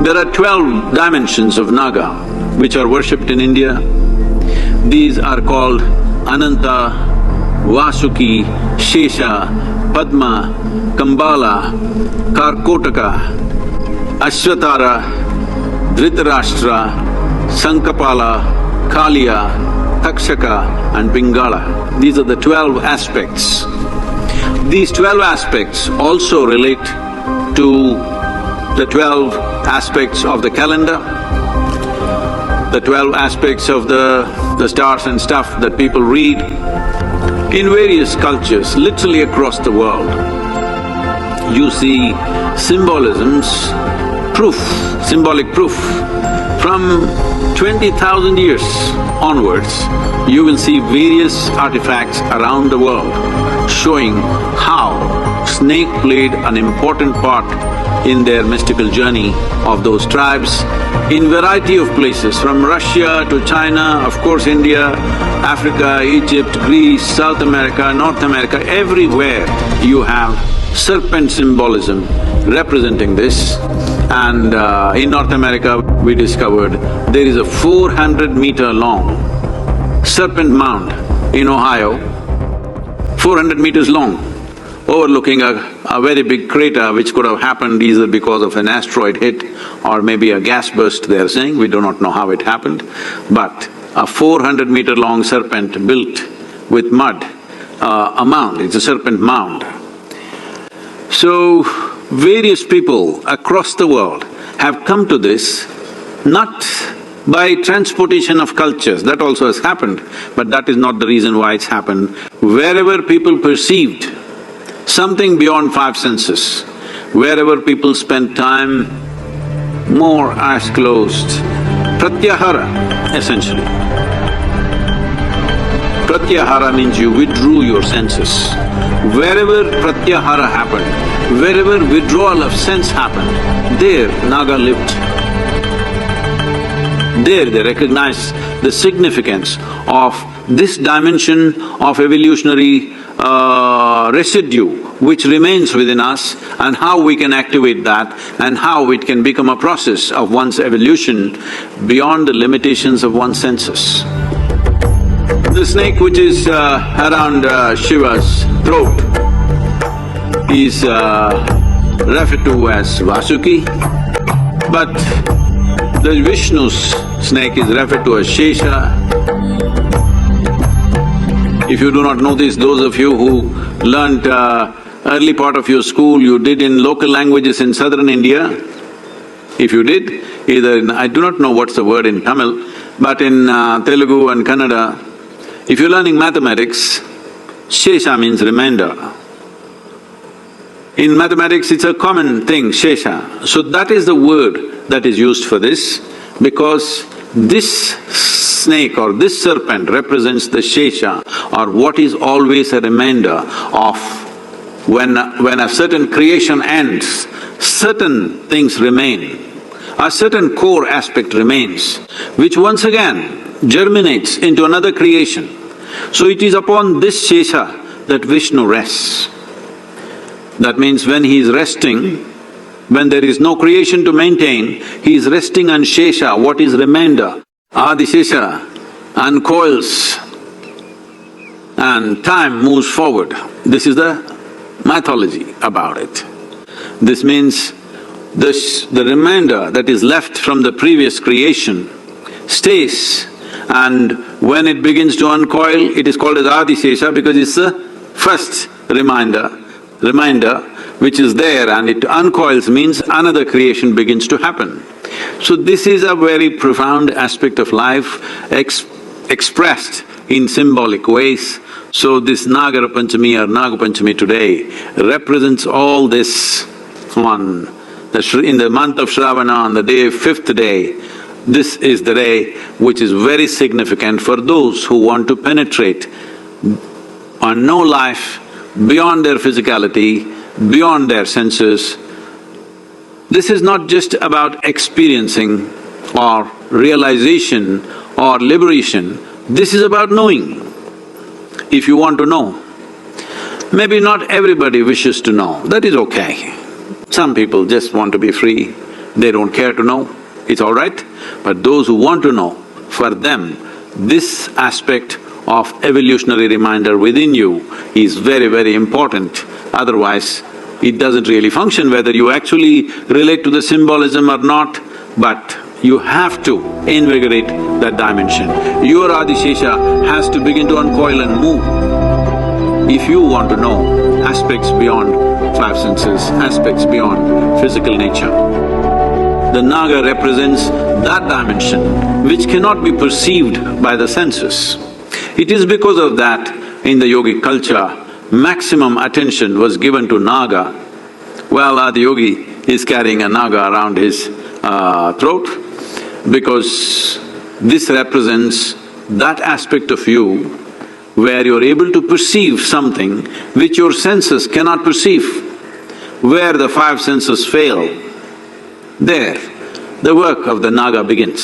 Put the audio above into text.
There are 12 dimensions of Naga which are worshipped in India. These are called Ananta, Vasuki, Shesha, Padma, Kambala, Karkotaka, Ashvatara, Dhritarashtra, Sankapala, Kaliya, Takshaka and Pingala. These are the 12 aspects. These 12 aspects also relate to the 12 aspects of the calendar, the 12 aspects of the stars and stuff that people read in various cultures, literally across the world. You see symbolisms, symbolic proof. From 20,000 years onwards, you will see various artifacts around the world showing how snake played an important part in their mystical journey of those tribes in variety of places, from Russia to China, of course India, Africa, Egypt, Greece, South America, North America, everywhere you have serpent symbolism representing this. And in North America, we discovered there is a 400-meter long serpent mound in Ohio, 400 meters long, overlooking a very big crater which could have happened either because of an asteroid hit or maybe a gas burst, they are saying. We do not know how it happened. But a 400-meter long serpent built with mud, a mound, it's a serpent mound. So, various people across the world have come to this not by transportation of cultures, that also has happened, but that is not the reason why it's happened. Wherever people perceived something beyond five senses, wherever people spent time, more eyes closed, pratyahara essentially. Pratyahara means you withdrew your senses. Wherever pratyahara happened, wherever withdrawal of sense happened, there Naga lived. There they recognized the significance of this dimension of evolutionary residue which remains within us and how we can activate that and how it can become a process of one's evolution beyond the limitations of one's senses. The snake which is around Shiva's throat is referred to as Vasuki, but the Vishnu's snake is referred to as Shesha. If you do not know this, those of you who learnt early part of your school, you did in local languages in southern India. If you did, either in… I do not know what's the word in Tamil, but in Telugu and Kannada, if you're learning mathematics, Shesha means remainder. In mathematics, it's a common thing, Shesha. So that is the word that is used for this, because this snake or this serpent represents the Shesha, or what is always a remainder of when a certain creation ends, certain things remain, a certain core aspect remains, which once again germinates into another creation. So it is upon this Shesha that Vishnu rests. That means when he is resting, when there is no creation to maintain, he is resting on Shesha, what is remainder. Adi-Shesha uncoils and time moves forward. This is the mythology about it. This means the remainder that is left from the previous creation stays, and when it begins to uncoil, it is called as Adi-Shesha because it's the first reminder which is there, and it uncoils means another creation begins to happen. So this is a very profound aspect of life expressed in symbolic ways. So this Naga Panchami or Naga Panchami today represents all this on in the month of Shravana, on the day, fifth day. This is the day which is very significant for those who want to penetrate or know life beyond their physicality, beyond their senses. This is not just about experiencing or realization or liberation, this is about knowing. If you want to know, maybe not everybody wishes to know, that is okay. Some people just want to be free, they don't care to know, it's all right. But those who want to know, for them, this aspect of evolutionary reminder within you is very, very important. Otherwise, it doesn't really function whether you actually relate to the symbolism or not, but you have to invigorate that dimension. Your Adishesha has to begin to uncoil and move. If you want to know aspects beyond five senses, aspects beyond physical nature, the Naga represents that dimension which cannot be perceived by the senses. It is because of that, in the yogic culture, maximum attention was given to Naga. Well, Adiyogi is carrying a Naga around his throat because this represents that aspect of you where you're able to perceive something which your senses cannot perceive. Where the five senses fail, there the work of the Naga begins.